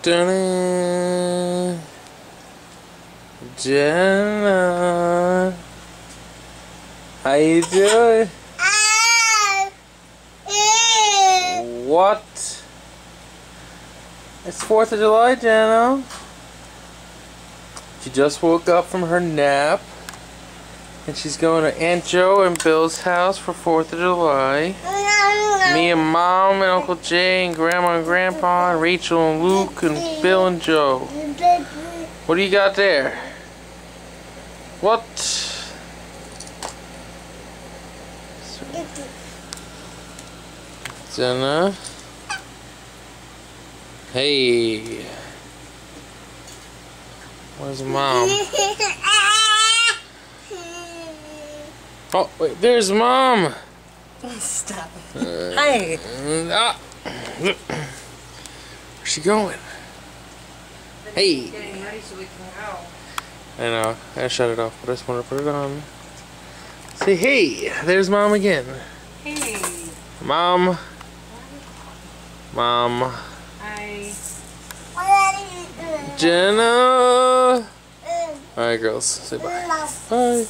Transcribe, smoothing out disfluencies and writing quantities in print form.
Dun Jenna, how you doing? What? It's 4th of July, Jenna. She just woke up from her nap, and she's going to Aunt Joe and Bill's house for 4th of July. Me and Mom and Uncle Jay and Grandma and Grandpa and Rachel and Luke and Bill and Joe. What do you got there? What? Jenna. Hey. Where's Mom? Oh, wait, there's Mom. Stop. Hi. Where's she going? Hey. Getting ready so we can go. I know. I shut it off, but I just want to put it on. Say hey. There's Mom again. Hey. Mom. Mom. Hi. Jenna. Alright, girls. Say bye. Bye.